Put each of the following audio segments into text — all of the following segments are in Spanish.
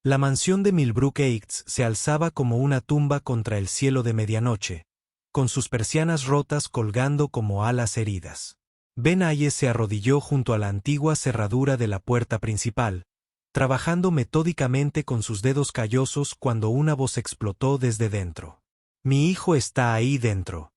La mansión de Millbrook Heights se alzaba como una tumba contra el cielo de medianoche, con sus persianas rotas colgando como alas heridas. Ben Hayes se arrodilló junto a la antigua cerradura de la puerta principal, trabajando metódicamente con sus dedos callosos cuando una voz explotó desde dentro. «Mi hijo está ahí dentro».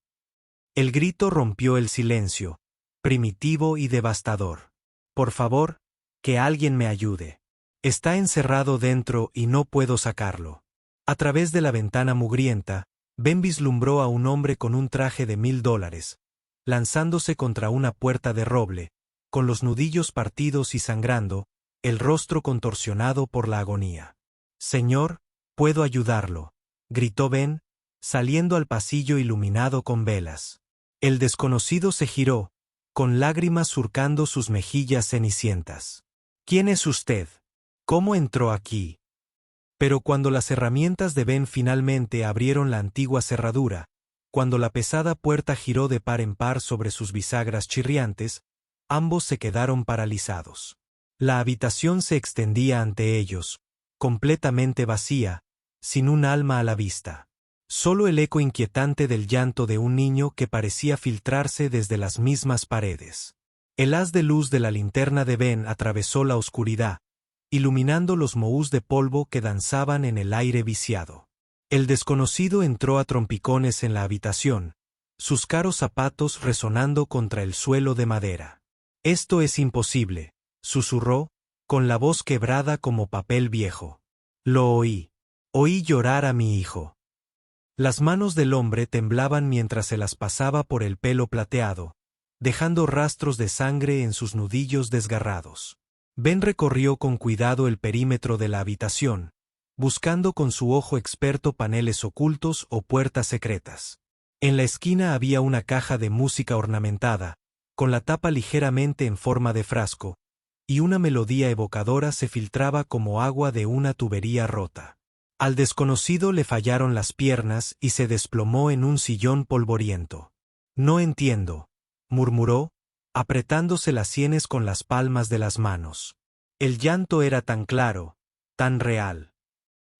El grito rompió el silencio, primitivo y devastador. «Por favor, que alguien me ayude. Está encerrado dentro y no puedo sacarlo». A través de la ventana mugrienta, Ben vislumbró a un hombre con un traje de $1000, lanzándose contra una puerta de roble, con los nudillos partidos y sangrando, el rostro contorsionado por la agonía. «Señor, puedo ayudarlo», gritó Ben, saliendo al pasillo iluminado con velas. El desconocido se giró, con lágrimas surcando sus mejillas cenicientas. «¿Quién es usted? ¿Cómo entró aquí?» Pero cuando las herramientas de Ben finalmente abrieron la antigua cerradura, cuando la pesada puerta giró de par en par sobre sus bisagras chirriantes, ambos se quedaron paralizados. La habitación se extendía ante ellos, completamente vacía, sin un alma a la vista. Solo el eco inquietante del llanto de un niño que parecía filtrarse desde las mismas paredes. El haz de luz de la linterna de Ben atravesó la oscuridad, iluminando los mohús de polvo que danzaban en el aire viciado. El desconocido entró a trompicones en la habitación, sus caros zapatos resonando contra el suelo de madera. «Esto es imposible», susurró, con la voz quebrada como papel viejo. «Lo oí. Oí llorar a mi hijo». Las manos del hombre temblaban mientras se las pasaba por el pelo plateado, dejando rastros de sangre en sus nudillos desgarrados. Ben recorrió con cuidado el perímetro de la habitación, buscando con su ojo experto paneles ocultos o puertas secretas. En la esquina había una caja de música ornamentada, con la tapa ligeramente en forma de frasco, y una melodía evocadora se filtraba como agua de una tubería rota. Al desconocido le fallaron las piernas y se desplomó en un sillón polvoriento. «No entiendo», murmuró, apretándose las sienes con las palmas de las manos. El llanto era tan claro, tan real.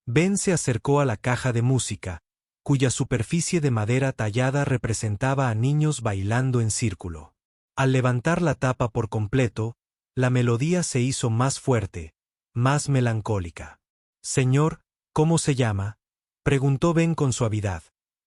Ben se acercó a la caja de música, cuya superficie de madera tallada representaba a niños bailando en círculo. Al levantar la tapa por completo, la melodía se hizo más fuerte, más melancólica. «Señor, ¿cómo se llama?», preguntó Ben con suavidad.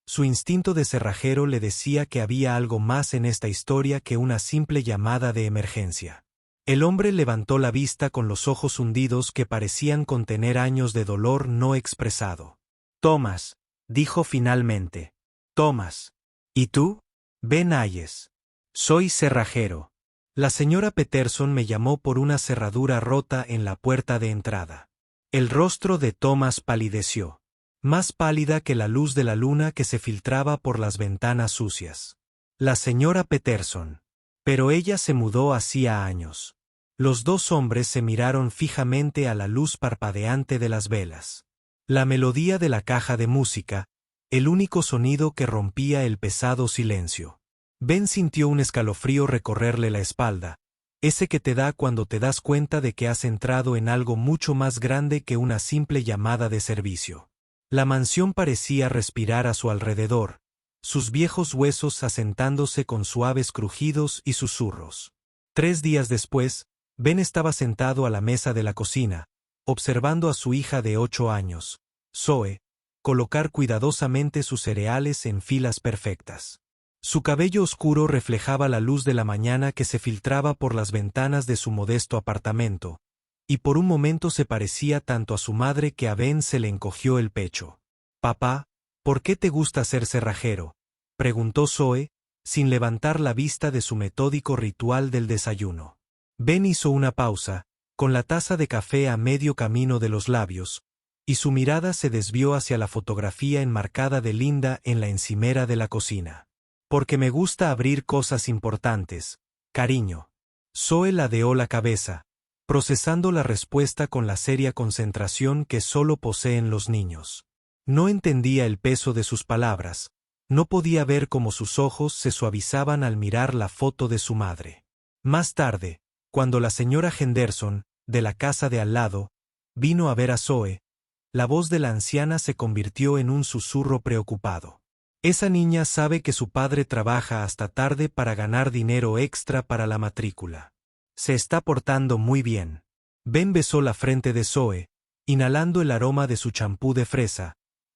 Su instinto de cerrajero le decía que había algo más en esta historia que una simple llamada de emergencia. El hombre levantó la vista con los ojos hundidos que parecían contener años de dolor no expresado. «Thomas», dijo finalmente. «Thomas. ¿Y tú?» «Ben Hayes. Soy cerrajero. La señora Peterson me llamó por una cerradura rota en la puerta de entrada». El rostro de Thomas palideció, más pálida que la luz de la luna que se filtraba por las ventanas sucias. La señora Peterson. Pero ella se mudó hacía años. Los dos hombres se miraron fijamente a la luz parpadeante de las velas. La melodía de la caja de música, el único sonido que rompía el pesado silencio. Ben sintió un escalofrío recorrerle la espalda, ese que te da cuando te das cuenta de que has entrado en algo mucho más grande que una simple llamada de servicio. La mansión parecía respirar a su alrededor, sus viejos huesos asentándose con suaves crujidos y susurros. 3 días después, Ben estaba sentado a la mesa de la cocina, observando a su hija de 8 años, Zoe, colocar cuidadosamente sus cereales en filas perfectas. Su cabello oscuro reflejaba la luz de la mañana que se filtraba por las ventanas de su modesto apartamento, y por un momento se parecía tanto a su madre que a Ben se le encogió el pecho. «Papá, ¿por qué te gusta ser cerrajero?», preguntó Zoe, sin levantar la vista de su metódico ritual del desayuno. Ben hizo una pausa, con la taza de café a medio camino de los labios, y su mirada se desvió hacia la fotografía enmarcada de Linda en la encimera de la cocina. «Porque me gusta abrir cosas importantes, cariño». Zoe ladeó la cabeza, procesando la respuesta con la seria concentración que solo poseen los niños. No entendía el peso de sus palabras, no podía ver cómo sus ojos se suavizaban al mirar la foto de su madre. Más tarde, cuando la señora Henderson, de la casa de al lado, vino a ver a Zoe, La voz de la anciana se convirtió en un susurro preocupado. Esa niña sabe que su padre trabaja hasta tarde para ganar dinero extra para la matrícula. Se está portando muy bien. Ben besó la frente de Zoe, inhalando el aroma de su champú de fresa,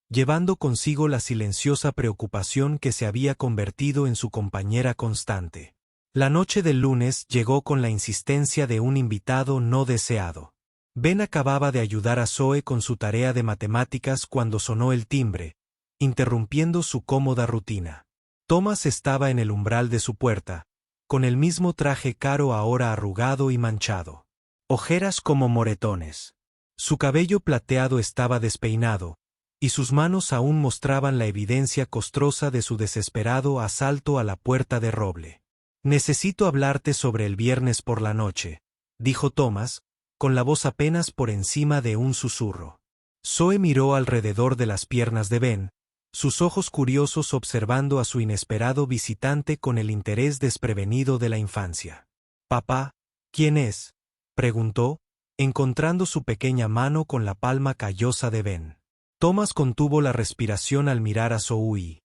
llevando consigo la silenciosa preocupación que se había convertido en su compañera constante. La noche del lunes llegó con la insistencia de un invitado no deseado. Ben acababa de ayudar a Zoe con su tarea de matemáticas cuando sonó el timbre, interrumpiendo su cómoda rutina. Thomas estaba en el umbral de su puerta, con el mismo traje caro ahora arrugado y manchado. Ojeras como moretones. Su cabello plateado estaba despeinado, y sus manos aún mostraban la evidencia costrosa de su desesperado asalto a la puerta de roble. «Necesito hablarte sobre el viernes por la noche», dijo Thomas, con la voz apenas por encima de un susurro. Zoe miró alrededor de las piernas de Ben, sus ojos curiosos observando a su inesperado visitante con el interés desprevenido de la infancia. «Papá, ¿quién es?», preguntó, encontrando su pequeña mano con la palma callosa de Ben. Thomas contuvo la respiración al mirar a Zoe.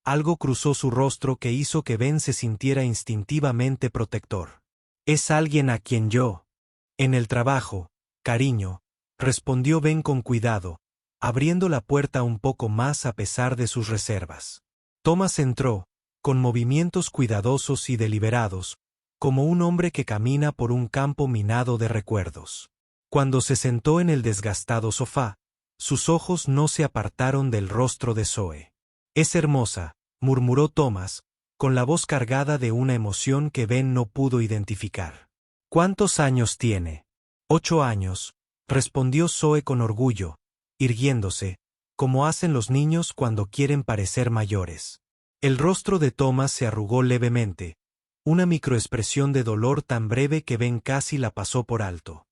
Algo cruzó su rostro que hizo que Ben se sintiera instintivamente protector. «Es alguien a quien yo. En el trabajo, cariño», respondió Ben con cuidado, abriendo la puerta un poco más a pesar de sus reservas. Thomas entró, con movimientos cuidadosos y deliberados, como un hombre que camina por un campo minado de recuerdos. Cuando se sentó en el desgastado sofá, sus ojos no se apartaron del rostro de Zoe. «Es hermosa», murmuró Thomas, con la voz cargada de una emoción que Ben no pudo identificar. «¿Cuántos años tiene?». «8 años», respondió Zoe con orgullo, irguiéndose, como hacen los niños cuando quieren parecer mayores. El rostro de Thomas se arrugó levemente, una microexpresión de dolor tan breve que Ben casi la pasó por alto.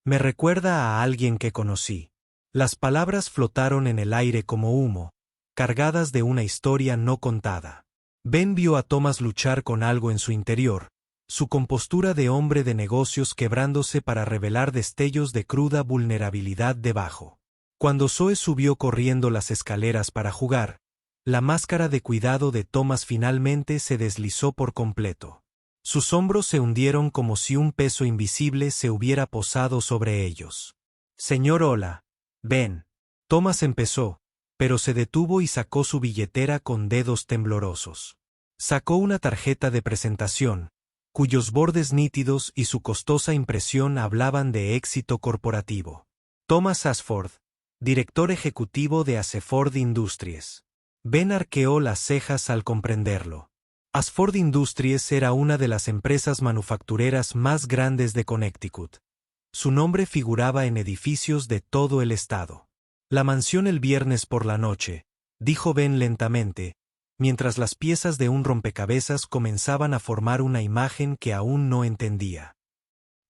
«Me recuerda a alguien que conocí». Las palabras flotaron en el aire como humo, cargadas de una historia no contada. Ben vio a Thomas luchar con algo en su interior, su compostura de hombre de negocios quebrándose para revelar destellos de cruda vulnerabilidad debajo. Cuando Zoe subió corriendo las escaleras para jugar, la máscara de cuidado de Thomas finalmente se deslizó por completo. Sus hombros se hundieron como si un peso invisible se hubiera posado sobre ellos. «Señor Hola, Ben». Thomas empezó, pero se detuvo y sacó su billetera con dedos temblorosos. Sacó una tarjeta de presentación, cuyos bordes nítidos y su costosa impresión hablaban de éxito corporativo. «Thomas Ashford, director ejecutivo de Ashford Industries». Ben arqueó las cejas al comprenderlo. Ashford Industries era una de las empresas manufactureras más grandes de Connecticut. Su nombre figuraba en edificios de todo el estado. «La mansión el viernes por la noche», dijo Ben lentamente, mientras las piezas de un rompecabezas comenzaban a formar una imagen que aún no entendía.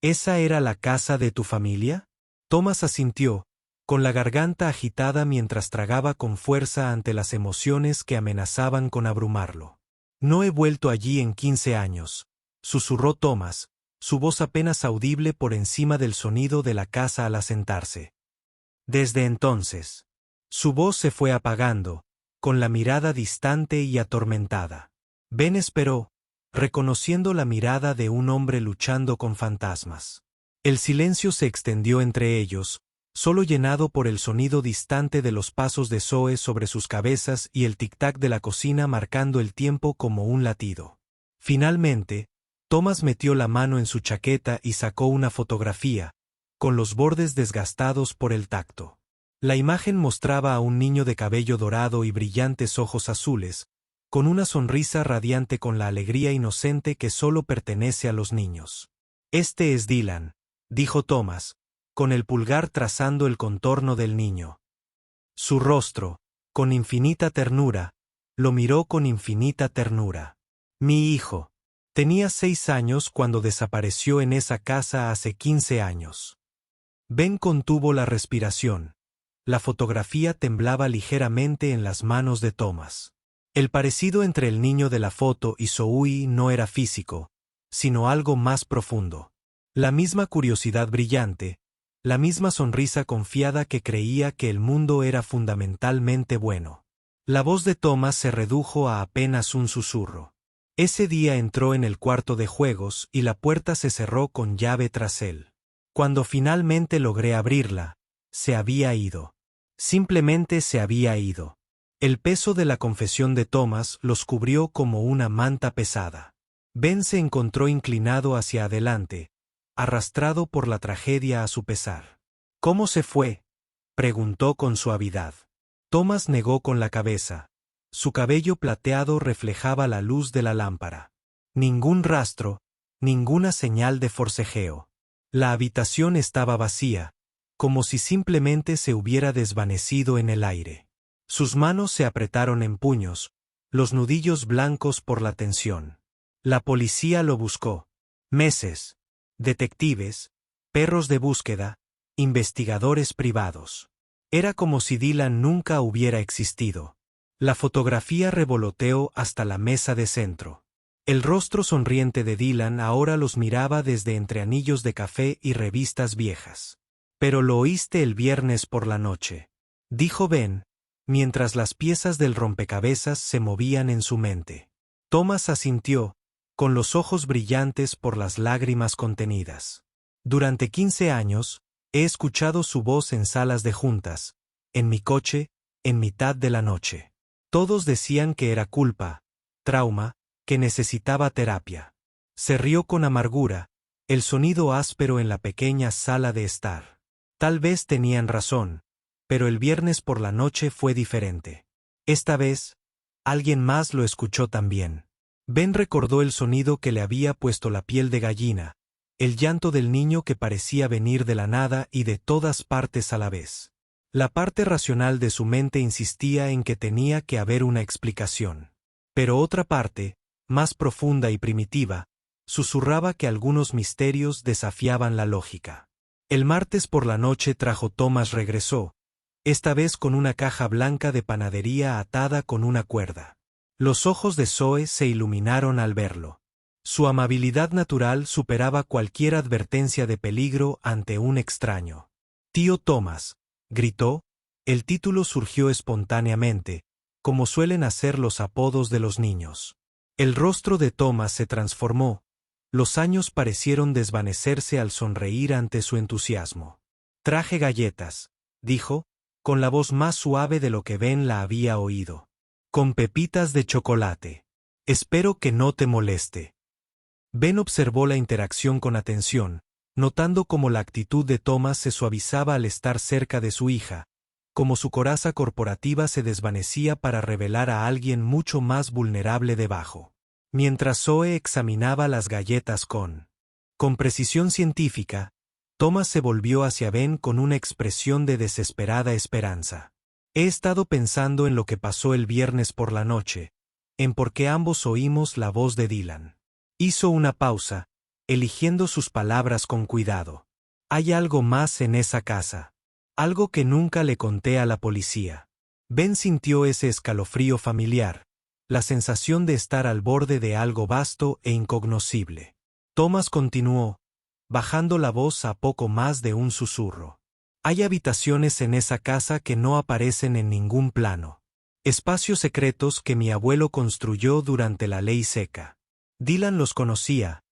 «¿Esa era la casa de tu familia?». Thomas asintió, con la garganta agitada mientras tragaba con fuerza ante las emociones que amenazaban con abrumarlo. «No he vuelto allí en 15 años», susurró Thomas, su voz apenas audible por encima del sonido de la casa al asentarse. «Desde entonces». Su voz se fue apagando, con la mirada distante y atormentada. Ben esperó, reconociendo la mirada de un hombre luchando con fantasmas. El silencio se extendió entre ellos, solo llenado por el sonido distante de los pasos de Zoe sobre sus cabezas y el tic-tac de la cocina marcando el tiempo como un latido. Finalmente, Thomas metió la mano en su chaqueta y sacó una fotografía, con los bordes desgastados por el tacto. La imagen mostraba a un niño de cabello dorado y brillantes ojos azules, con una sonrisa radiante con la alegría inocente que solo pertenece a los niños. «Este es Dylan», dijo Thomas, con el pulgar trazando el contorno del niño. Su rostro, con infinita ternura, lo miró con infinita ternura. «Mi hijo. Tenía 6 años cuando desapareció en esa casa hace 15 años». Ben contuvo la respiración. La fotografía temblaba ligeramente en las manos de Thomas. El parecido entre el niño de la foto y Zoe no era físico, sino algo más profundo. La misma curiosidad brillante, la misma sonrisa confiada que creía que el mundo era fundamentalmente bueno. La voz de Thomas se redujo a apenas un susurro. Ese día entró en el cuarto de juegos y la puerta se cerró con llave tras él. Cuando finalmente logré abrirla, se había ido. Simplemente se había ido. El peso de la confesión de Thomas los cubrió como una manta pesada. Ben se encontró inclinado hacia adelante, arrastrado por la tragedia a su pesar. ¿Cómo se fue?, preguntó con suavidad. Thomas negó con la cabeza. Su cabello plateado reflejaba la luz de la lámpara. Ningún rastro, ninguna señal de forcejeo. La habitación estaba vacía, como si simplemente se hubiera desvanecido en el aire. Sus manos se apretaron en puños, los nudillos blancos por la tensión. La policía lo buscó. Meses. Detectives, perros de búsqueda, investigadores privados. Era como si Dylan nunca hubiera existido. La fotografía revoloteó hasta la mesa de centro. El rostro sonriente de Dylan ahora los miraba desde entre anillos de café y revistas viejas. «Pero lo oíste el viernes por la noche», dijo Ben, mientras las piezas del rompecabezas se movían en su mente. Thomas asintió, con los ojos brillantes por las lágrimas contenidas. «Durante 15 años, he escuchado su voz en salas de juntas, en mi coche, en mitad de la noche. Todos decían que era culpa, trauma, que necesitaba terapia». Se rió con amargura, el sonido áspero en la pequeña sala de estar. Tal vez tenían razón, pero el viernes por la noche fue diferente. Esta vez, alguien más lo escuchó también. Ben recordó el sonido que le había puesto la piel de gallina, el llanto del niño que parecía venir de la nada y de todas partes a la vez. La parte racional de su mente insistía en que tenía que haber una explicación. Pero otra parte, más profunda y primitiva, susurraba que algunos misterios desafiaban la lógica. El martes por la noche Thomas regresó, esta vez con una caja blanca de panadería atada con una cuerda. Los ojos de Zoe se iluminaron al verlo. Su amabilidad natural superaba cualquier advertencia de peligro ante un extraño. «Tío Thomas», gritó, el título surgió espontáneamente, como suelen hacer los apodos de los niños. El rostro de Thomas se transformó, los años parecieron desvanecerse al sonreír ante su entusiasmo. «Traje galletas», dijo, con la voz más suave de lo que Ben la había oído. «Con pepitas de chocolate. Espero que no te moleste». Ben observó la interacción con atención, notando cómo la actitud de Thomas se suavizaba al estar cerca de su hija, como su coraza corporativa se desvanecía para revelar a alguien mucho más vulnerable debajo. Mientras Zoe examinaba las galletas con precisión científica, Thomas se volvió hacia Ben con una expresión de desesperada esperanza. «He estado pensando en lo que pasó el viernes por la noche, en por qué ambos oímos la voz de Dylan». Hizo una pausa, eligiendo sus palabras con cuidado. «Hay algo más en esa casa. Algo que nunca le conté a la policía». Ben sintió ese escalofrío familiar, la sensación de estar al borde de algo vasto e incognoscible. Thomas continuó, bajando la voz a poco más de un susurro. «Hay habitaciones en esa casa que no aparecen en ningún plano. Espacios secretos que mi abuelo construyó durante la ley seca. Dylan los conocía,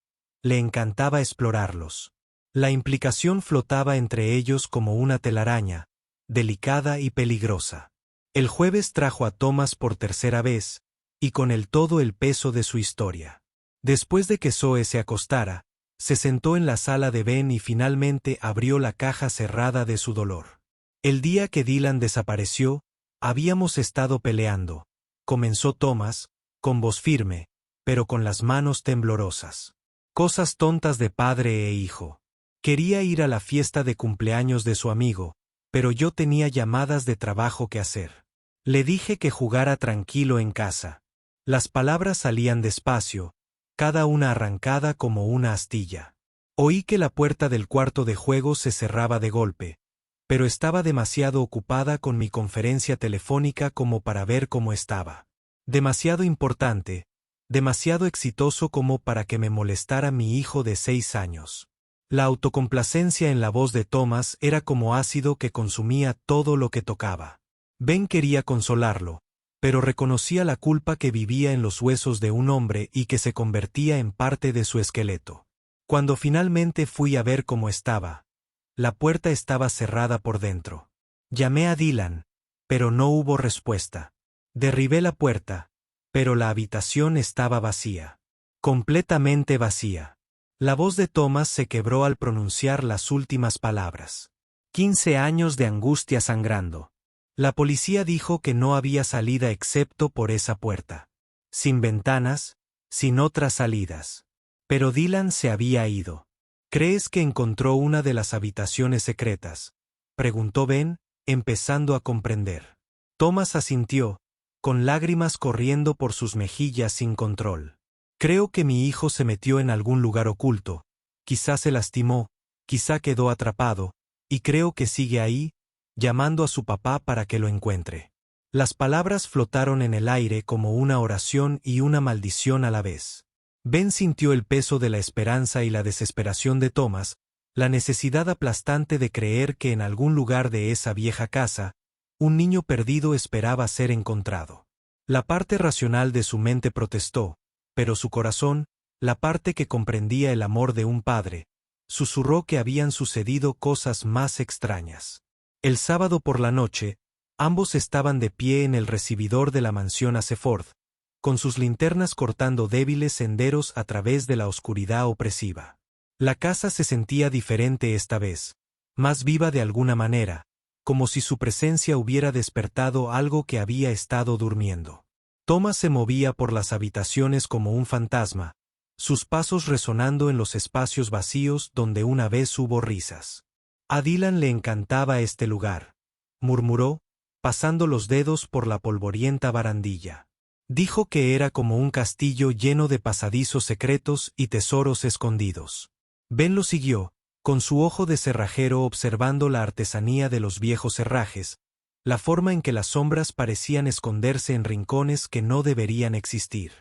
le encantaba explorarlos. La implicación flotaba entre ellos como una telaraña, delicada y peligrosa. El jueves trajo a Thomas por tercera vez, y con él todo el peso de su historia. Después de que Zoe se acostara, se sentó en la sala de Ben y finalmente abrió la caja cerrada de su dolor. «El día que Dylan desapareció, habíamos estado peleando», comenzó Thomas, con voz firme, pero con las manos temblorosas. «Cosas tontas de padre e hijo. Quería ir a la fiesta de cumpleaños de su amigo, pero yo tenía llamadas de trabajo que hacer. Le dije que jugara tranquilo en casa». Las palabras salían despacio, cada una arrancada como una astilla. Oí que la puerta del cuarto de juego se cerraba de golpe, pero estaba demasiado ocupada con mi conferencia telefónica como para ver cómo estaba. Demasiado importante, demasiado exitoso como para que me molestara mi hijo de 6 años. La autocomplacencia en la voz de Thomas era como ácido que consumía todo lo que tocaba. Ben quería consolarlo, pero reconocía la culpa que vivía en los huesos de un hombre y que se convertía en parte de su esqueleto. Cuando finalmente fui a ver cómo estaba, la puerta estaba cerrada por dentro. Llamé a Dylan, pero no hubo respuesta. Derribé la puerta, pero la habitación estaba vacía. Completamente vacía. La voz de Thomas se quebró al pronunciar las últimas palabras. 15 años de angustia sangrando. La policía dijo que no había salida excepto por esa puerta. Sin ventanas, sin otras salidas. Pero Dylan se había ido. ¿Crees que encontró una de las habitaciones secretas?, preguntó Ben, empezando a comprender. Thomas asintió, con lágrimas corriendo por sus mejillas sin control. Creo que mi hijo se metió en algún lugar oculto, quizá se lastimó, quizá quedó atrapado, y creo que sigue ahí, llamando a su papá para que lo encuentre. Las palabras flotaron en el aire como una oración y una maldición a la vez. Ben sintió el peso de la esperanza y la desesperación de Thomas, la necesidad aplastante de creer que en algún lugar de esa vieja casa, un niño perdido esperaba ser encontrado. La parte racional de su mente protestó, pero su corazón, la parte que comprendía el amor de un padre, susurró que habían sucedido cosas más extrañas. El sábado por la noche, ambos estaban de pie en el recibidor de la mansión Aseford, con sus linternas cortando débiles senderos a través de la oscuridad opresiva. La casa se sentía diferente esta vez, más viva de alguna manera, como si su presencia hubiera despertado algo que había estado durmiendo. Thomas se movía por las habitaciones como un fantasma, sus pasos resonando en los espacios vacíos donde una vez hubo risas. A Dylan le encantaba este lugar, murmuró, pasando los dedos por la polvorienta barandilla. Dijo que era como un castillo lleno de pasadizos secretos y tesoros escondidos. Ben lo siguió, con su ojo de cerrajero observando la artesanía de los viejos herrajes, la forma en que las sombras parecían esconderse en rincones que no deberían existir.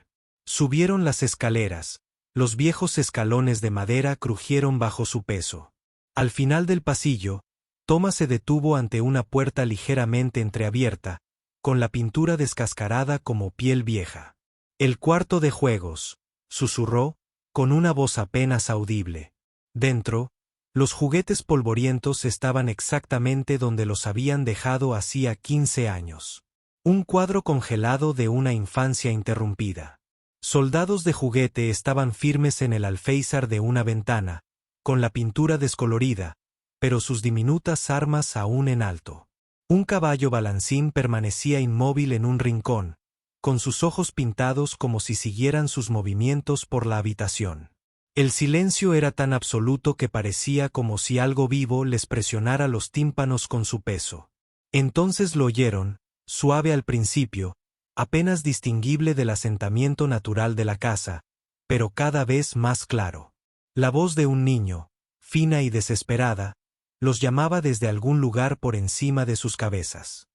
Subieron las escaleras, los viejos escalones de madera crujieron bajo su peso. Al final del pasillo, Thomas se detuvo ante una puerta ligeramente entreabierta, con la pintura descascarada como piel vieja. «El cuarto de juegos», susurró, con una voz apenas audible. Dentro, los juguetes polvorientos estaban exactamente donde los habían dejado hacía 15 años. Un cuadro congelado de una infancia interrumpida. Soldados de juguete estaban firmes en el alféizar de una ventana, con la pintura descolorida, pero sus diminutas armas aún en alto. Un caballo balancín permanecía inmóvil en un rincón, con sus ojos pintados como si siguieran sus movimientos por la habitación. El silencio era tan absoluto que parecía como si algo vivo les presionara los tímpanos con su peso. Entonces lo oyeron, suave al principio, apenas distinguible del asentamiento natural de la casa, pero cada vez más claro. La voz de un niño, fina y desesperada, los llamaba desde algún lugar por encima de sus cabezas.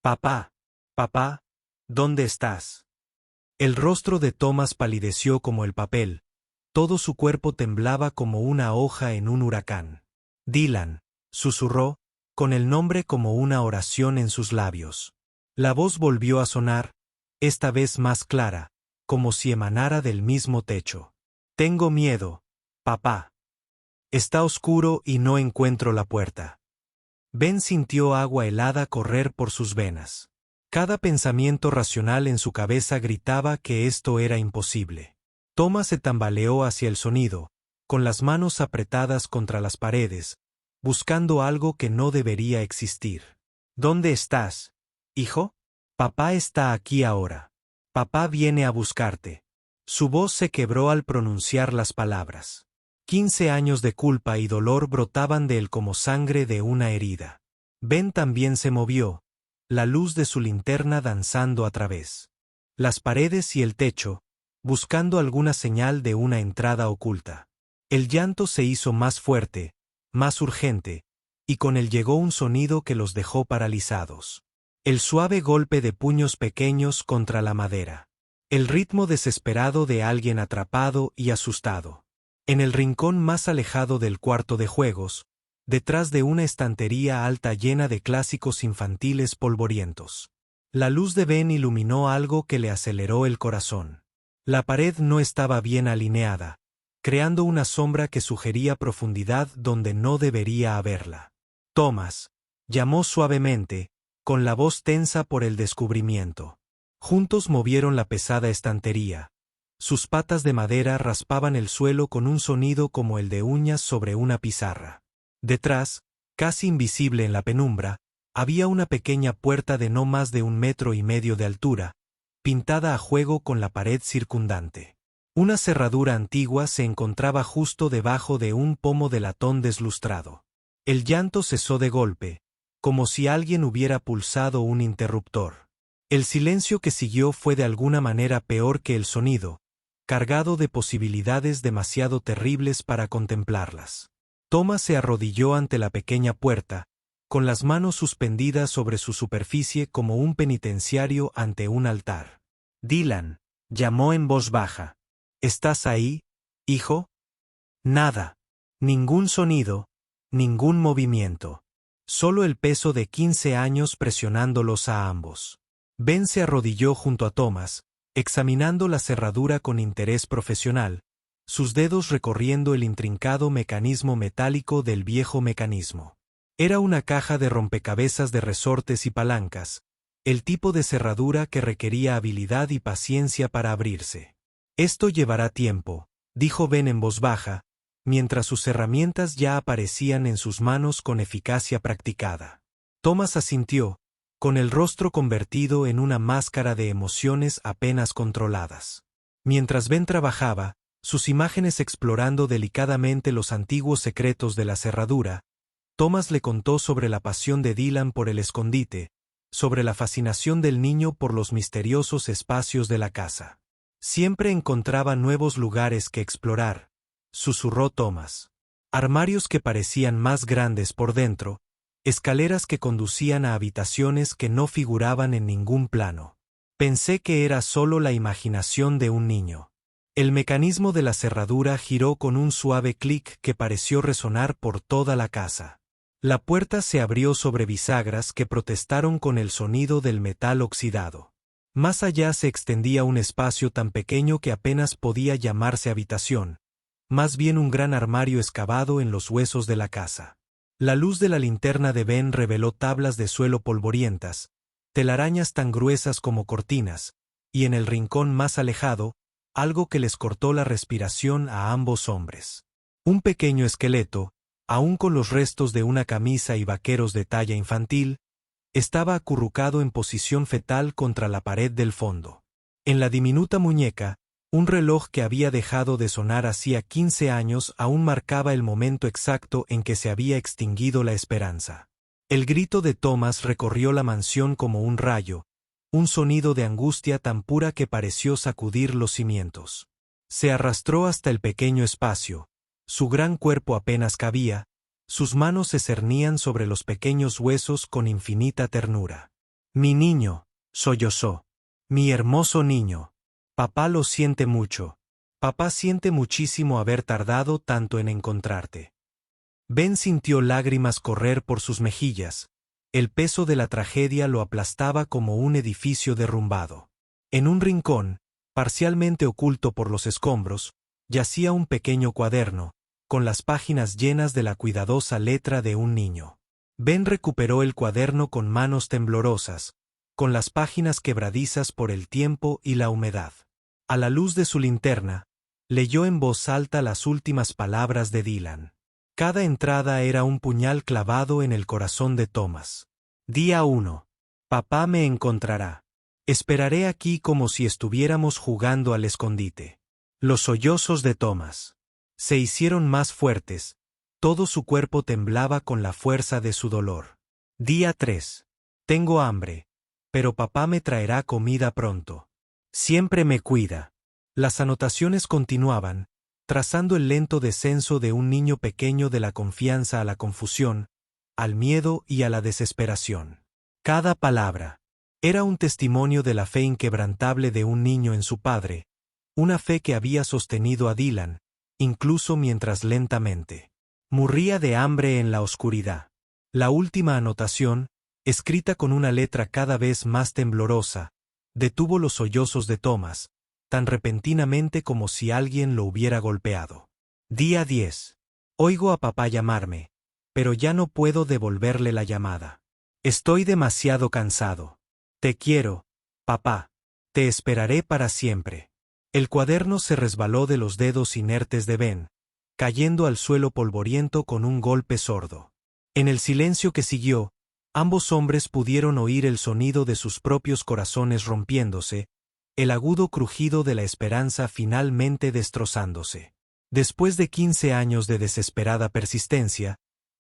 «Papá, papá, ¿dónde estás?». El rostro de Thomas palideció como el papel, todo su cuerpo temblaba como una hoja en un huracán. «Dylan», susurró, con el nombre como una oración en sus labios. La voz volvió a sonar, esta vez más clara, como si emanara del mismo techo. «Tengo miedo, papá. Está oscuro y no encuentro la puerta». Ben sintió agua helada correr por sus venas. Cada pensamiento racional en su cabeza gritaba que esto era imposible. Thomas se tambaleó hacia el sonido, con las manos apretadas contra las paredes, buscando algo que no debería existir. «¿Dónde estás, hijo? Papá está aquí ahora. Papá viene a buscarte». Su voz se quebró al pronunciar las palabras. 15 años de culpa y dolor brotaban de él como sangre de una herida. Ben también se movió, la luz de su linterna danzando a través las paredes y el techo, buscando alguna señal de una entrada oculta. El llanto se hizo más fuerte, más urgente, y con él llegó un sonido que los dejó paralizados. El suave golpe de puños pequeños contra la madera. El ritmo desesperado de alguien atrapado y asustado. En el rincón más alejado del cuarto de juegos, detrás de una estantería alta llena de clásicos infantiles polvorientos. La luz de Ben iluminó algo que le aceleró el corazón. La pared no estaba bien alineada, creando una sombra que sugería profundidad donde no debería haberla. Thomas, llamó suavemente, con la voz tensa por el descubrimiento. Juntos movieron la pesada estantería. Sus patas de madera raspaban el suelo con un sonido como el de uñas sobre una pizarra. Detrás, casi invisible en la penumbra, había una pequeña puerta de no más de 1,5 metros de altura, pintada a juego con la pared circundante. Una cerradura antigua se encontraba justo debajo de un pomo de latón deslustrado. El llanto cesó de golpe, como si alguien hubiera pulsado un interruptor. El silencio que siguió fue de alguna manera peor que el sonido, cargado de posibilidades demasiado terribles para contemplarlas. Thomas se arrodilló ante la pequeña puerta, con las manos suspendidas sobre su superficie como un penitenciario ante un altar. «Dylan», llamó en voz baja. «¿Estás ahí, hijo?» Nada. Ningún sonido, ningún movimiento. Solo el peso de 15 años presionándolos a ambos. Ben se arrodilló junto a Thomas, examinando la cerradura con interés profesional, sus dedos recorriendo el intrincado mecanismo metálico del viejo mecanismo. Era una caja de rompecabezas de resortes y palancas, el tipo de cerradura que requería habilidad y paciencia para abrirse. «Esto llevará tiempo», dijo Ben en voz baja, mientras sus herramientas ya aparecían en sus manos con eficacia practicada. Thomas asintió, con el rostro convertido en una máscara de emociones apenas controladas. Mientras Ben trabajaba, sus imágenes explorando delicadamente los antiguos secretos de la cerradura, Thomas le contó sobre la pasión de Dylan por el escondite, sobre la fascinación del niño por los misteriosos espacios de la casa. «Siempre encontraba nuevos lugares que explorar», susurró Thomas. «Armarios que parecían más grandes por dentro, escaleras que conducían a habitaciones que no figuraban en ningún plano. Pensé que era solo la imaginación de un niño». El mecanismo de la cerradura giró con un suave clic que pareció resonar por toda la casa. La puerta se abrió sobre bisagras que protestaron con el sonido del metal oxidado. Más allá se extendía un espacio tan pequeño que apenas podía llamarse habitación, más bien un gran armario excavado en los huesos de la casa. La luz de la linterna de Ben reveló tablas de suelo polvorientas, telarañas tan gruesas como cortinas, y en el rincón más alejado, algo que les cortó la respiración a ambos hombres. Un pequeño esqueleto, aún con los restos de una camisa y vaqueros de talla infantil, estaba acurrucado en posición fetal contra la pared del fondo. En la diminuta muñeca, un reloj que había dejado de sonar hacía 15 años aún marcaba el momento exacto en que se había extinguido la esperanza. El grito de Thomas recorrió la mansión como un rayo, un sonido de angustia tan pura que pareció sacudir los cimientos. Se arrastró hasta el pequeño espacio, su gran cuerpo apenas cabía, sus manos se cernían sobre los pequeños huesos con infinita ternura. «Mi niño», sollozó. «Mi hermoso niño. Papá lo siente mucho. Papá siente muchísimo haber tardado tanto en encontrarte». Ben sintió lágrimas correr por sus mejillas. El peso de la tragedia lo aplastaba como un edificio derrumbado. En un rincón, parcialmente oculto por los escombros, yacía un pequeño cuaderno, con las páginas llenas de la cuidadosa letra de un niño. Ben recuperó el cuaderno con manos temblorosas, con las páginas quebradizas por el tiempo y la humedad. A la luz de su linterna, leyó en voz alta las últimas palabras de Dylan. Cada entrada era un puñal clavado en el corazón de Thomas. Día 1. Papá me encontrará. Esperaré aquí como si estuviéramos jugando al escondite. Los sollozos de Thomas se hicieron más fuertes, todo su cuerpo temblaba con la fuerza de su dolor. Día 3. Tengo hambre, pero papá me traerá comida pronto. Siempre me cuida. Las anotaciones continuaban, trazando el lento descenso de un niño pequeño de la confianza a la confusión, al miedo y a la desesperación. Cada palabra era un testimonio de la fe inquebrantable de un niño en su padre, una fe que había sostenido a Dylan, incluso mientras lentamente murría de hambre en la oscuridad. La última anotación, escrita con una letra cada vez más temblorosa, detuvo los sollozos de Thomas, tan repentinamente como si alguien lo hubiera golpeado. Día 10. Oigo a papá llamarme, pero ya no puedo devolverle la llamada. Estoy demasiado cansado. Te quiero, papá. Te esperaré para siempre. El cuaderno se resbaló de los dedos inertes de Ben, cayendo al suelo polvoriento con un golpe sordo. En el silencio que siguió, ambos hombres pudieron oír el sonido de sus propios corazones rompiéndose, el agudo crujido de la esperanza finalmente destrozándose. Después de 15 años de desesperada persistencia,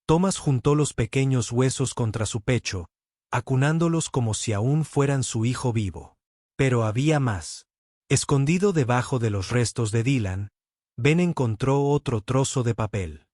Thomas juntó los pequeños huesos contra su pecho, acunándolos como si aún fueran su hijo vivo. Pero había más. Escondido debajo de los restos de Dylan, Ben encontró otro trozo de papel.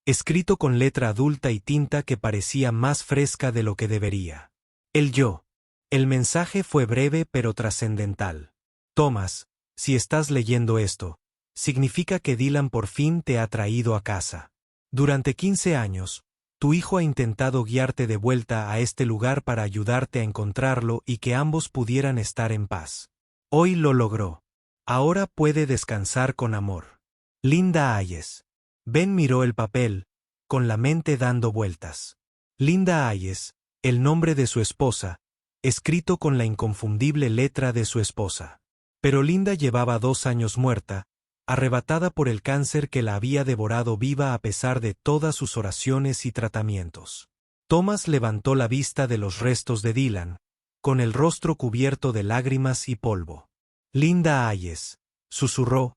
Escrito con letra adulta y tinta que parecía más fresca de lo que debería. El mensaje fue breve pero trascendental. Thomas, si estás leyendo esto, significa que Dylan por fin te ha traído a casa. Durante 15 años, tu hijo ha intentado guiarte de vuelta a este lugar para ayudarte a encontrarlo y que ambos pudieran estar en paz. Hoy lo logró. Ahora puede descansar con amor. Linda Hayes. Ben miró el papel, con la mente dando vueltas. Linda Hayes, el nombre de su esposa, escrito con la inconfundible letra de su esposa. Pero Linda llevaba 2 años muerta, arrebatada por el cáncer que la había devorado viva a pesar de todas sus oraciones y tratamientos. Thomas levantó la vista de los restos de Dylan, con el rostro cubierto de lágrimas y polvo. Linda Hayes, susurró.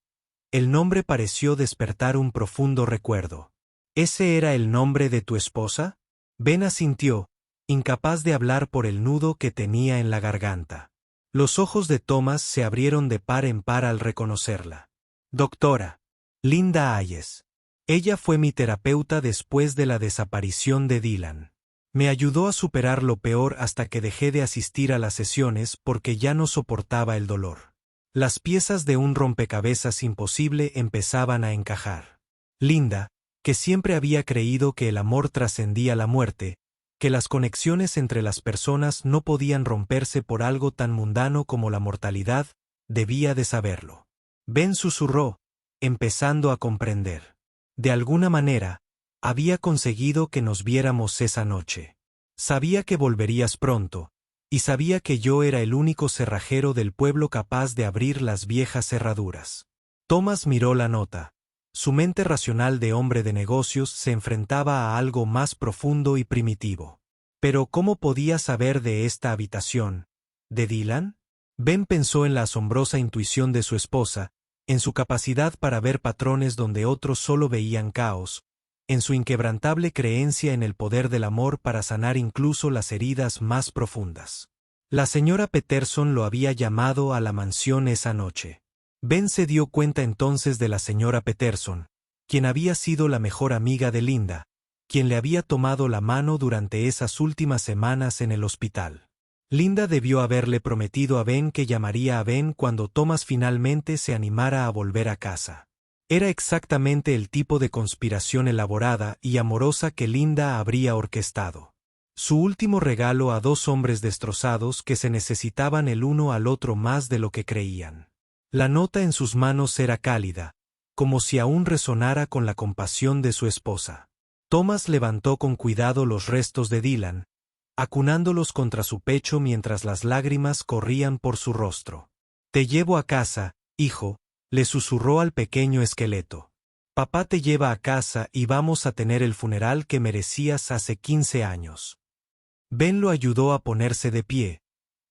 El nombre pareció despertar un profundo recuerdo. ¿Ese era el nombre de tu esposa? Ben asintió, incapaz de hablar por el nudo que tenía en la garganta. Los ojos de Thomas se abrieron de par en par al reconocerla. Doctora. Linda Hayes. Ella fue mi terapeuta después de la desaparición de Dylan. Me ayudó a superar lo peor hasta que dejé de asistir a las sesiones porque ya no soportaba el dolor. Las piezas de un rompecabezas imposible empezaban a encajar. Linda, que siempre había creído que el amor trascendía la muerte, que las conexiones entre las personas no podían romperse por algo tan mundano como la mortalidad, debía de saberlo. Ben susurró, empezando a comprender. De alguna manera, había conseguido que nos viéramos esa noche. Sabía que volverías pronto, y sabía que yo era el único cerrajero del pueblo capaz de abrir las viejas cerraduras. Thomas miró la nota. Su mente racional de hombre de negocios se enfrentaba a algo más profundo y primitivo. Pero ¿cómo podía saber de esta habitación? ¿De Dylan? Ben pensó en la asombrosa intuición de su esposa, en su capacidad para ver patrones donde otros solo veían caos, en su inquebrantable creencia en el poder del amor para sanar incluso las heridas más profundas. La señora Peterson lo había llamado a la mansión esa noche. Ben se dio cuenta entonces de la señora Peterson, quien había sido la mejor amiga de Linda, quien le había tomado la mano durante esas últimas semanas en el hospital. Linda debió haberle prometido a Ben que llamaría a Ben cuando Thomas finalmente se animara a volver a casa. Era exactamente el tipo de conspiración elaborada y amorosa que Linda habría orquestado. Su último regalo a 2 hombres destrozados que se necesitaban el uno al otro más de lo que creían. La nota en sus manos era cálida, como si aún resonara con la compasión de su esposa. Thomas levantó con cuidado los restos de Dylan, acunándolos contra su pecho mientras las lágrimas corrían por su rostro. «Te llevo a casa, hijo», le susurró al pequeño esqueleto. «Papá te lleva a casa y vamos a tener el funeral que merecías hace 15 años». Ben lo ayudó a ponerse de pie,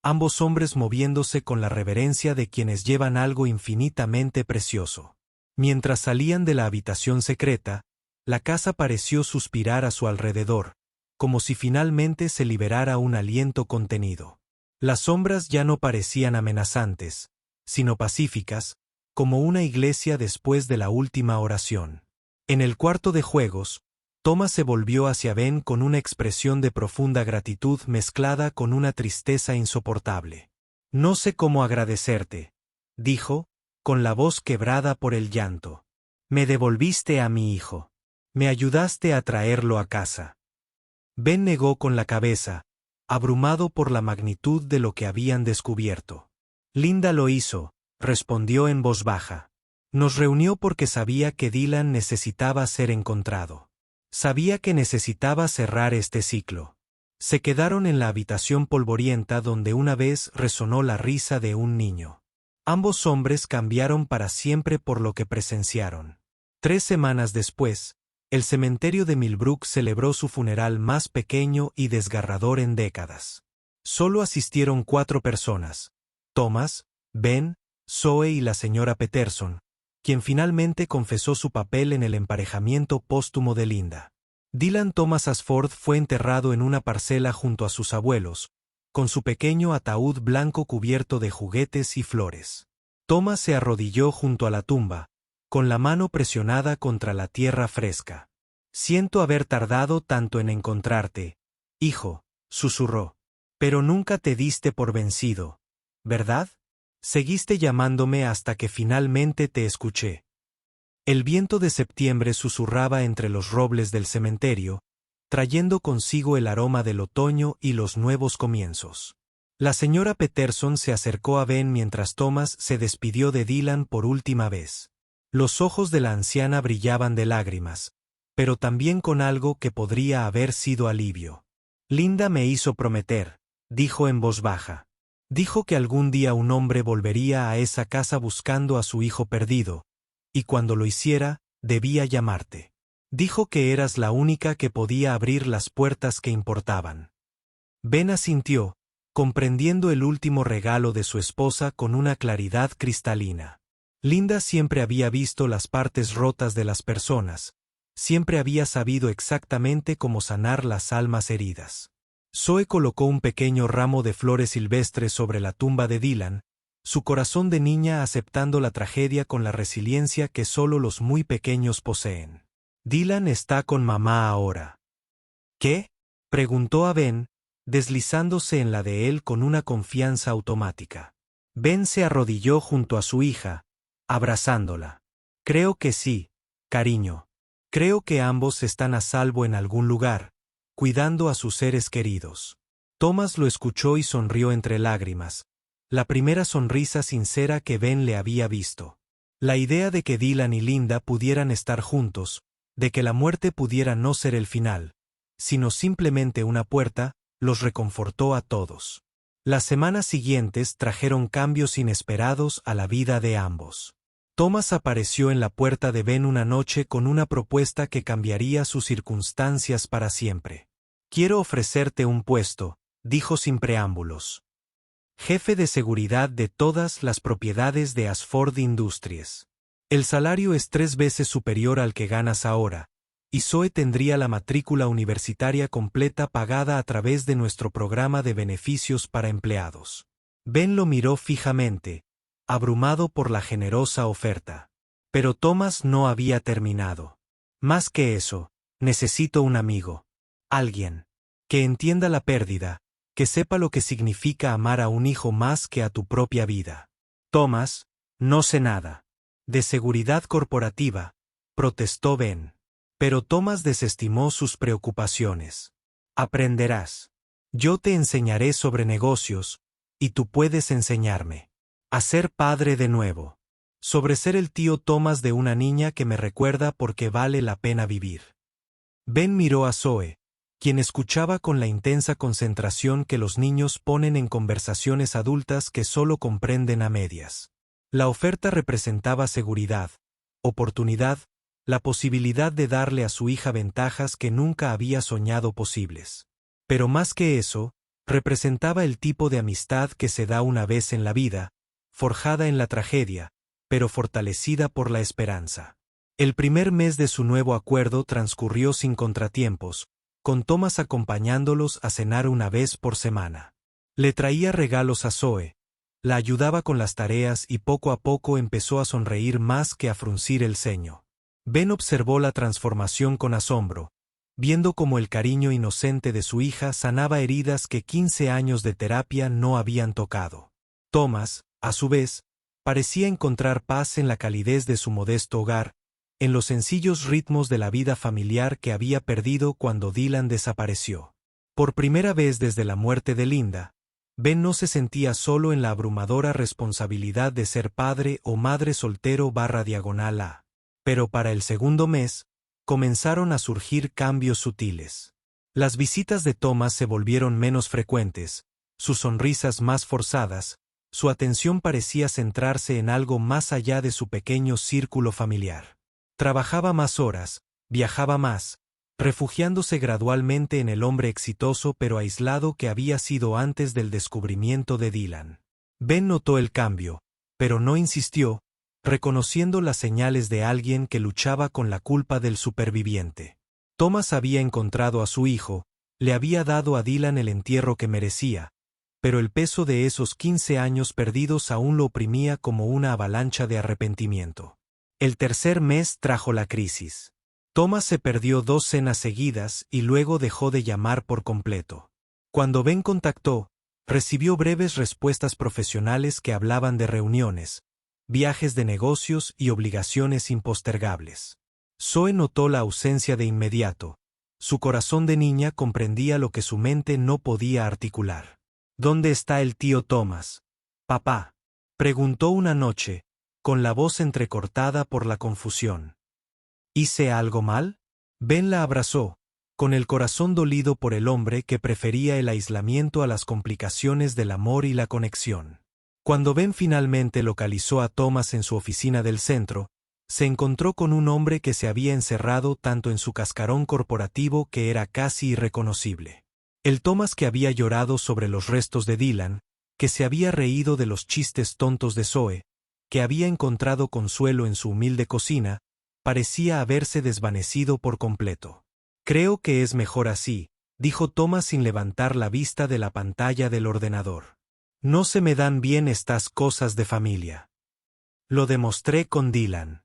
ambos hombres moviéndose con la reverencia de quienes llevan algo infinitamente precioso. Mientras salían de la habitación secreta, la casa pareció suspirar a su alrededor, como si finalmente se liberara un aliento contenido. Las sombras ya no parecían amenazantes, sino pacíficas, como una iglesia después de la última oración. En el cuarto de juegos, Thomas se volvió hacia Ben con una expresión de profunda gratitud mezclada con una tristeza insoportable. «No sé cómo agradecerte», dijo, con la voz quebrada por el llanto. Me devolviste a mi hijo. Me ayudaste a traerlo a casa. Ben negó con la cabeza, abrumado por la magnitud de lo que habían descubierto. Linda lo hizo, respondió en voz baja. Nos reunió porque sabía que Dylan necesitaba ser encontrado. Sabía que necesitaba cerrar este ciclo. Se quedaron en la habitación polvorienta donde una vez resonó la risa de un niño. Ambos hombres cambiaron para siempre por lo que presenciaron. 3 semanas después, el cementerio de Millbrook celebró su funeral más pequeño y desgarrador en décadas. Solo asistieron 4 personas: Thomas, Ben, Zoe y la señora Peterson, quien finalmente confesó su papel en el emparejamiento póstumo de Linda. Dylan Thomas Ashford fue enterrado en una parcela junto a sus abuelos, con su pequeño ataúd blanco cubierto de juguetes y flores. Thomas se arrodilló junto a la tumba, con la mano presionada contra la tierra fresca. Siento haber tardado tanto en encontrarte, hijo, susurró. Pero nunca te diste por vencido, ¿verdad? Seguiste llamándome hasta que finalmente te escuché. El viento de septiembre susurraba entre los robles del cementerio, trayendo consigo el aroma del otoño y los nuevos comienzos. La señora Peterson se acercó a Ben mientras Thomas se despidió de Dylan por última vez. Los ojos de la anciana brillaban de lágrimas, pero también con algo que podría haber sido alivio. Linda me hizo prometer, dijo en voz baja. Dijo que algún día un hombre volvería a esa casa buscando a su hijo perdido, y cuando lo hiciera, debía llamarte. Dijo que eras la única que podía abrir las puertas que importaban. Ben asintió, comprendiendo el último regalo de su esposa con una claridad cristalina. Linda siempre había visto las partes rotas de las personas, siempre había sabido exactamente cómo sanar las almas heridas. Zoe colocó un pequeño ramo de flores silvestres sobre la tumba de Dylan, su corazón de niña aceptando la tragedia con la resiliencia que solo los muy pequeños poseen. Dylan está con mamá ahora. ¿Qué? Preguntó a Ben, deslizándose en la de él con una confianza automática. Ben se arrodilló junto a su hija, abrazándola. Creo que sí, cariño. Creo que ambos están a salvo en algún lugar, cuidando a sus seres queridos. Thomas lo escuchó y sonrió entre lágrimas, la primera sonrisa sincera que Ben le había visto. La idea de que Dylan y Linda pudieran estar juntos, de que la muerte pudiera no ser el final, sino simplemente una puerta, los reconfortó a todos. Las semanas siguientes trajeron cambios inesperados a la vida de ambos. Thomas apareció en la puerta de Ben una noche con una propuesta que cambiaría sus circunstancias para siempre. Quiero ofrecerte un puesto, dijo sin preámbulos. Jefe de seguridad de todas las propiedades de Ashford Industries. El salario es 3 veces superior al que ganas ahora, y Zoe tendría la matrícula universitaria completa pagada a través de nuestro programa de beneficios para empleados. Ben lo miró fijamente, abrumado por la generosa oferta. Pero Thomas no había terminado. Más que eso, necesito un amigo. Alguien que entienda la pérdida, que sepa lo que significa amar a un hijo más que a tu propia vida. Thomas, no sé nada. De seguridad corporativa, protestó Ben. Pero Thomas desestimó sus preocupaciones. Aprenderás. Yo te enseñaré sobre negocios, y tú puedes enseñarme. A ser padre de nuevo. Sobre ser el tío Thomas de una niña que me recuerda por qué vale la pena vivir. Ben miró a Zoe, quien escuchaba con la intensa concentración que los niños ponen en conversaciones adultas que solo comprenden a medias. La oferta representaba seguridad, oportunidad, la posibilidad de darle a su hija ventajas que nunca había soñado posibles. Pero más que eso, representaba el tipo de amistad que se da una vez en la vida, forjada en la tragedia, pero fortalecida por la esperanza. El primer mes de su nuevo acuerdo transcurrió sin contratiempos, con Thomas acompañándolos a cenar una vez por semana. Le traía regalos a Zoe, la ayudaba con las tareas y poco a poco empezó a sonreír más que a fruncir el ceño. Ben observó la transformación con asombro, viendo cómo el cariño inocente de su hija sanaba heridas que 15 años de terapia no habían tocado. Thomas, a su vez, parecía encontrar paz en la calidez de su modesto hogar, en los sencillos ritmos de la vida familiar que había perdido cuando Dylan desapareció. Por primera vez desde la muerte de Linda, Ben no se sentía solo en la abrumadora responsabilidad de ser padre o madre soltero /A. Pero para el segundo mes, comenzaron a surgir cambios sutiles. Las visitas de Thomas se volvieron menos frecuentes, sus sonrisas más forzadas, su atención parecía centrarse en algo más allá de su pequeño círculo familiar. Trabajaba más horas, viajaba más, refugiándose gradualmente en el hombre exitoso pero aislado que había sido antes del descubrimiento de Dylan. Ben notó el cambio, pero no insistió, reconociendo las señales de alguien que luchaba con la culpa del superviviente. Thomas había encontrado a su hijo, le había dado a Dylan el entierro que merecía, pero el peso de esos 15 años perdidos aún lo oprimía como una avalancha de arrepentimiento. El tercer mes trajo la crisis. Thomas se perdió 2 cenas seguidas y luego dejó de llamar por completo. Cuando Ben contactó, recibió breves respuestas profesionales que hablaban de reuniones, viajes de negocios y obligaciones impostergables. Zoe notó la ausencia de inmediato. Su corazón de niña comprendía lo que su mente no podía articular. ¿Dónde está el tío Thomas? Papá, preguntó una noche, con la voz entrecortada por la confusión. ¿Hice algo mal? Ben la abrazó, con el corazón dolido por el hombre que prefería el aislamiento a las complicaciones del amor y la conexión. Cuando Ben finalmente localizó a Thomas en su oficina del centro, se encontró con un hombre que se había encerrado tanto en su cascarón corporativo que era casi irreconocible. El Thomas que había llorado sobre los restos de Dylan, que se había reído de los chistes tontos de Zoe, que había encontrado consuelo en su humilde cocina, parecía haberse desvanecido por completo. Creo que es mejor así, dijo Thomas sin levantar la vista de la pantalla del ordenador. No se me dan bien estas cosas de familia. Lo demostré con Dylan.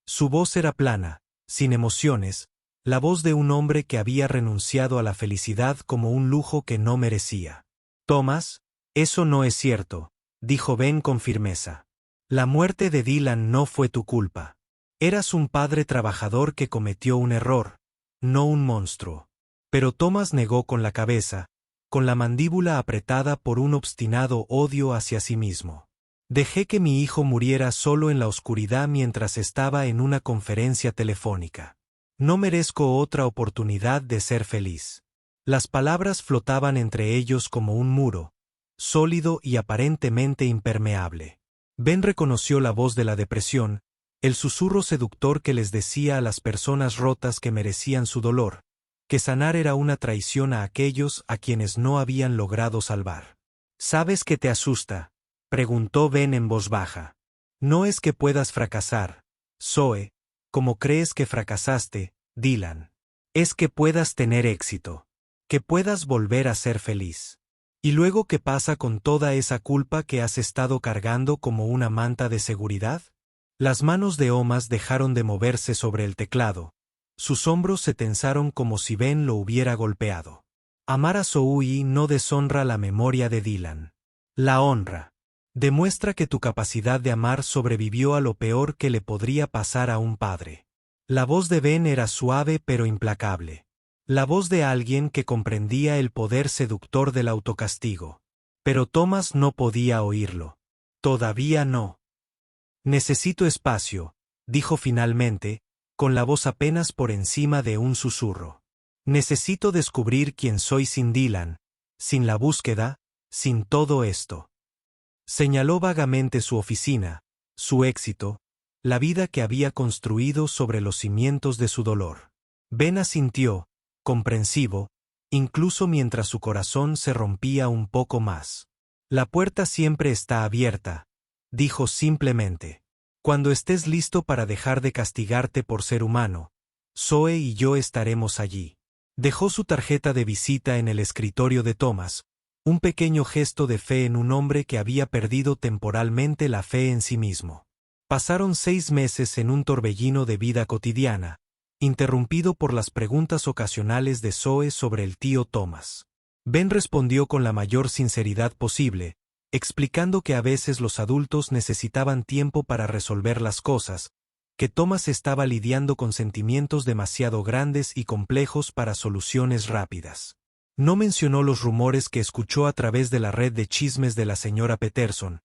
Su voz era plana, sin emociones, la voz de un hombre que había renunciado a la felicidad como un lujo que no merecía. Thomas, eso no es cierto, dijo Ben con firmeza. La muerte de Dylan no fue tu culpa. Eras un padre trabajador que cometió un error, no un monstruo. Pero Thomas negó con la cabeza, con la mandíbula apretada por un obstinado odio hacia sí mismo. Dejé que mi hijo muriera solo en la oscuridad mientras estaba en una conferencia telefónica. No merezco otra oportunidad de ser feliz. Las palabras flotaban entre ellos como un muro, sólido y aparentemente impermeable. Ben reconoció la voz de la depresión, el susurro seductor que les decía a las personas rotas que merecían su dolor, que sanar era una traición a aquellos a quienes no habían logrado salvar. ¿Sabes qué te asusta?, preguntó Ben en voz baja. No es que puedas fracasar, Zoe, como crees que fracasaste, Dylan. Es que puedas tener éxito. Que puedas volver a ser feliz. ¿Y luego qué pasa con toda esa culpa que has estado cargando como una manta de seguridad? Las manos de Thomas dejaron de moverse sobre el teclado. Sus hombros se tensaron como si Ben lo hubiera golpeado. Amar a Zoe no deshonra la memoria de Dylan. La honra. Demuestra que tu capacidad de amar sobrevivió a lo peor que le podría pasar a un padre. La voz de Ben era suave pero implacable. La voz de alguien que comprendía el poder seductor del autocastigo. Pero Thomas no podía oírlo. Todavía no. Necesito espacio, dijo finalmente, con la voz apenas por encima de un susurro. Necesito descubrir quién soy sin Dylan, sin la búsqueda, sin todo esto. Señaló vagamente su oficina, su éxito, la vida que había construido sobre los cimientos de su dolor. Ben asintió, comprensivo, incluso mientras su corazón se rompía un poco más. La puerta siempre está abierta, dijo simplemente. Cuando estés listo para dejar de castigarte por ser humano, Zoe y yo estaremos allí. Dejó su tarjeta de visita en el escritorio de Thomas, un pequeño gesto de fe en un hombre que había perdido temporalmente la fe en sí mismo. Pasaron 6 meses en un torbellino de vida cotidiana, interrumpido por las preguntas ocasionales de Zoe sobre el tío Thomas. Ben respondió con la mayor sinceridad posible, explicando que a veces los adultos necesitaban tiempo para resolver las cosas, que Thomas estaba lidiando con sentimientos demasiado grandes y complejos para soluciones rápidas. No mencionó los rumores que escuchó a través de la red de chismes de la señora Peterson,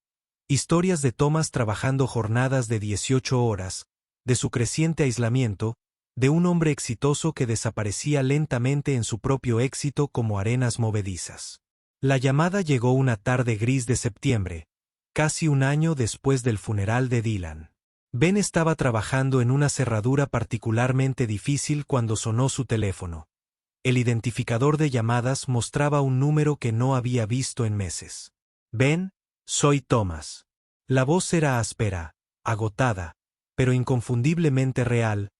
historias de Thomas trabajando jornadas de 18 horas, de su creciente aislamiento, de un hombre exitoso que desaparecía lentamente en su propio éxito como arenas movedizas. La llamada llegó una tarde gris de septiembre, casi un año después del funeral de Dylan. Ben estaba trabajando en una cerradura particularmente difícil cuando sonó su teléfono. El identificador de llamadas mostraba un número que no había visto en meses. Ben, soy Thomas. La voz era áspera, agotada, pero inconfundiblemente real,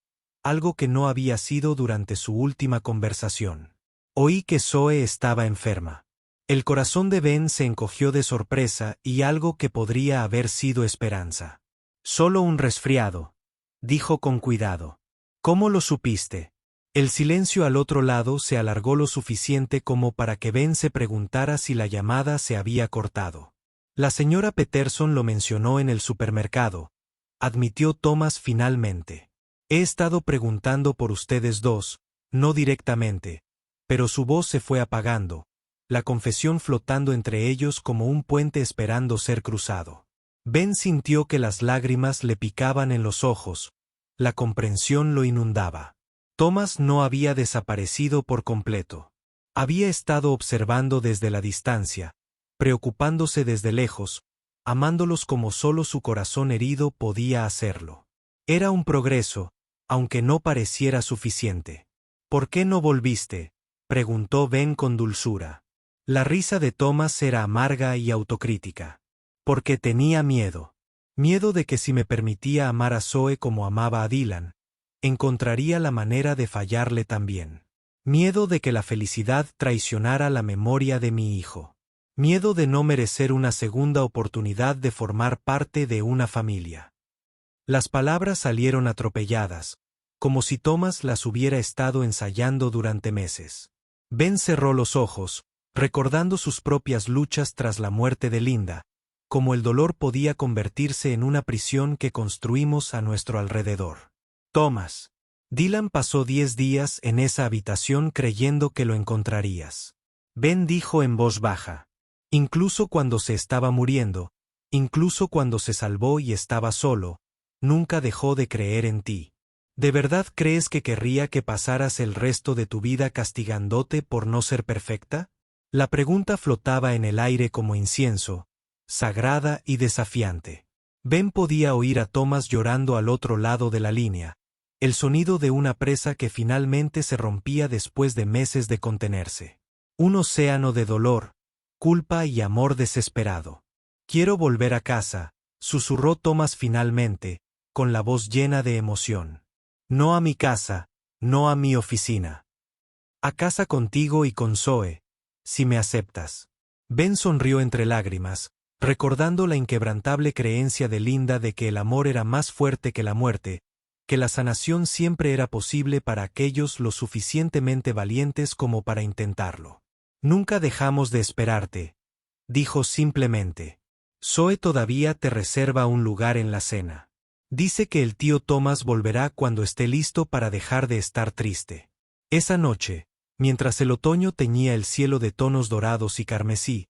algo que no había sido durante su última conversación. Oí que Zoe estaba enferma. El corazón de Ben se encogió de sorpresa y algo que podría haber sido esperanza. Solo un resfriado, dijo con cuidado. ¿Cómo lo supiste? El silencio al otro lado se alargó lo suficiente como para que Ben se preguntara si la llamada se había cortado. La señora Peterson lo mencionó en el supermercado, admitió Thomas finalmente. He estado preguntando por ustedes dos, no directamente, pero su voz se fue apagando, la confesión flotando entre ellos como un puente esperando ser cruzado. Ben sintió que las lágrimas le picaban en los ojos, la comprensión lo inundaba. Thomas no había desaparecido por completo. Había estado observando desde la distancia, preocupándose desde lejos, amándolos como solo su corazón herido podía hacerlo. Era un progreso, aunque no pareciera suficiente. ¿Por qué no volviste?, preguntó Ben con dulzura. La risa de Thomas era amarga y autocrítica. Porque tenía miedo. Miedo de que si me permitía amar a Zoe como amaba a Dylan, encontraría la manera de fallarle también. Miedo de que la felicidad traicionara la memoria de mi hijo. Miedo de no merecer una segunda oportunidad de formar parte de una familia. Las palabras salieron atropelladas, como si Thomas las hubiera estado ensayando durante meses. Ben cerró los ojos, recordando sus propias luchas tras la muerte de Linda, como el dolor podía convertirse en una prisión que construimos a nuestro alrededor. Thomas. Dylan pasó 10 días en esa habitación creyendo que lo encontrarías. Ben dijo en voz baja. Incluso cuando se estaba muriendo, incluso cuando se salvó y estaba solo, nunca dejó de creer en ti. ¿De verdad crees que querría que pasaras el resto de tu vida castigándote por no ser perfecta? La pregunta flotaba en el aire como incienso, sagrada y desafiante. Ben podía oír a Thomas llorando al otro lado de la línea, el sonido de una presa que finalmente se rompía después de meses de contenerse. Un océano de dolor, culpa y amor desesperado. Quiero volver a casa, susurró Thomas finalmente, con la voz llena de emoción. No a mi casa, no a mi oficina. A casa contigo y con Zoe, si me aceptas. Ben sonrió entre lágrimas, recordando la inquebrantable creencia de Linda de que el amor era más fuerte que la muerte, que la sanación siempre era posible para aquellos lo suficientemente valientes como para intentarlo. Nunca dejamos de esperarte, dijo simplemente. Zoe todavía te reserva un lugar en la cena. Dice que el tío Thomas volverá cuando esté listo para dejar de estar triste. Esa noche, mientras el otoño teñía el cielo de tonos dorados y carmesí,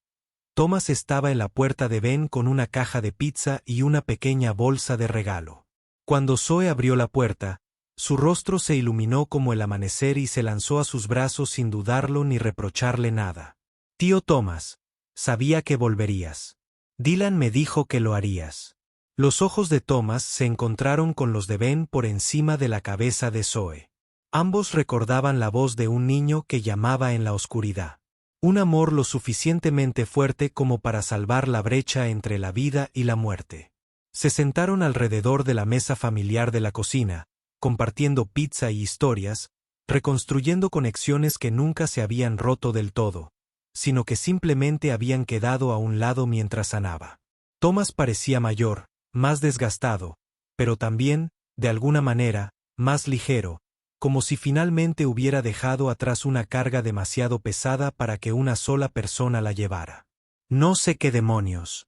Thomas estaba en la puerta de Ben con una caja de pizza y una pequeña bolsa de regalo. Cuando Zoe abrió la puerta, su rostro se iluminó como el amanecer y se lanzó a sus brazos sin dudarlo ni reprocharle nada. Tío Thomas, sabía que volverías. Dylan me dijo que lo harías. Los ojos de Thomas se encontraron con los de Ben por encima de la cabeza de Zoe. Ambos recordaban la voz de un niño que llamaba en la oscuridad. Un amor lo suficientemente fuerte como para salvar la brecha entre la vida y la muerte. Se sentaron alrededor de la mesa familiar de la cocina, compartiendo pizza y historias, reconstruyendo conexiones que nunca se habían roto del todo, sino que simplemente habían quedado a un lado mientras sanaba. Thomas parecía mayor, más desgastado, pero también, de alguna manera, más ligero, como si finalmente hubiera dejado atrás una carga demasiado pesada para que una sola persona la llevara. No sé qué demonios.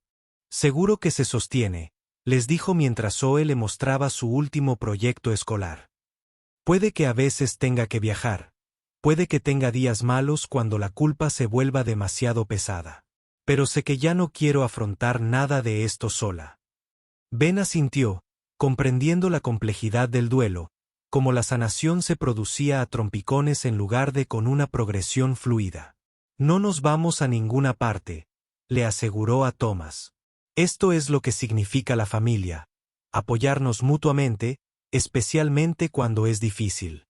Seguro que se sostiene, les dijo mientras Zoe le mostraba su último proyecto escolar. Puede que a veces tenga que viajar. Puede que tenga días malos cuando la culpa se vuelva demasiado pesada. Pero sé que ya no quiero afrontar nada de esto sola. Ben asintió, comprendiendo la complejidad del duelo, como la sanación se producía a trompicones en lugar de con una progresión fluida. No nos vamos a ninguna parte, le aseguró a Thomas. Esto es lo que significa la familia, apoyarnos mutuamente, especialmente cuando es difícil.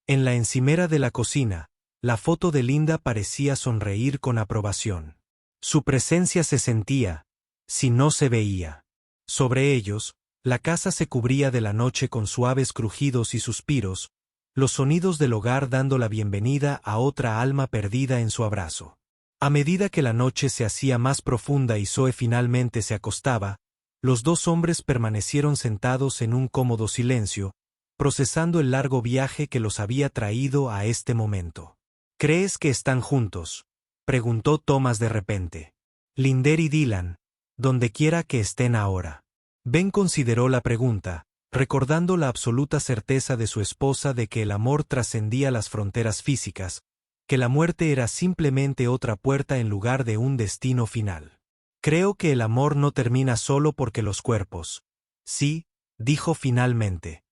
En la encimera de la cocina, la foto de Linda parecía sonreír con aprobación. Su presencia se sentía, si no se veía. Sobre ellos, la casa se cubría de la noche con suaves crujidos y suspiros, los sonidos del hogar dando la bienvenida a otra alma perdida en su abrazo. A medida que la noche se hacía más profunda y Zoe finalmente se acostaba, los dos hombres permanecieron sentados en un cómodo silencio, procesando el largo viaje que los había traído a este momento. ¿Crees que están juntos?, preguntó Thomas de repente. Linder y Dylan, donde quiera que estén ahora. Ben consideró la pregunta, recordando la absoluta certeza de su esposa de que el amor trascendía las fronteras físicas, que la muerte era simplemente otra puerta en lugar de un destino final. Creo que el amor no termina solo porque los cuerpos. Sí, dijo finalmente.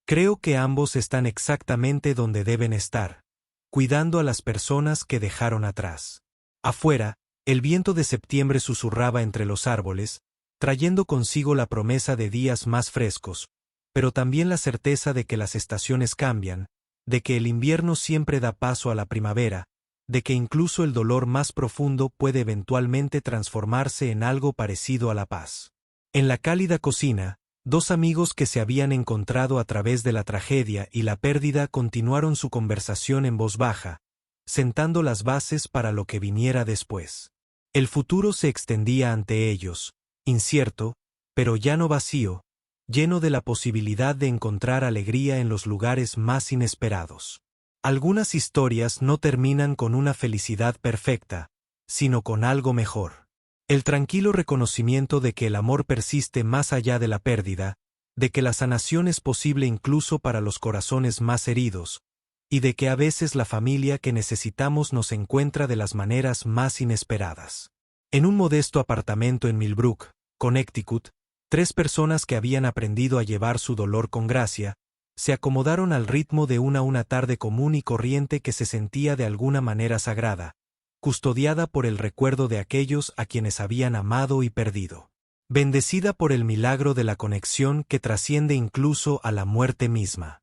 Creo que ambos están exactamente donde deben estar, cuidando a las personas que dejaron atrás. Afuera, el viento de septiembre susurraba entre los árboles, trayendo consigo la promesa de días más frescos, pero también la certeza de que las estaciones cambian, de que el invierno siempre da paso a la primavera, de que incluso el dolor más profundo puede eventualmente transformarse en algo parecido a la paz. En la cálida cocina, dos amigos que se habían encontrado a través de la tragedia y la pérdida continuaron su conversación en voz baja, sentando las bases para lo que viniera después. El futuro se extendía ante ellos, incierto, pero ya no vacío, lleno de la posibilidad de encontrar alegría en los lugares más inesperados. Algunas historias no terminan con una felicidad perfecta, sino con algo mejor. El tranquilo reconocimiento de que el amor persiste más allá de la pérdida, de que la sanación es posible incluso para los corazones más heridos, y de que a veces la familia que necesitamos nos encuentra de las maneras más inesperadas. En un modesto apartamento en Millbrook, Connecticut, 3 personas que habían aprendido a llevar su dolor con gracia, se acomodaron al ritmo de una tarde común y corriente que se sentía de alguna manera sagrada, custodiada por el recuerdo de aquellos a quienes habían amado y perdido. Bendecida por el milagro de la conexión que trasciende incluso a la muerte misma.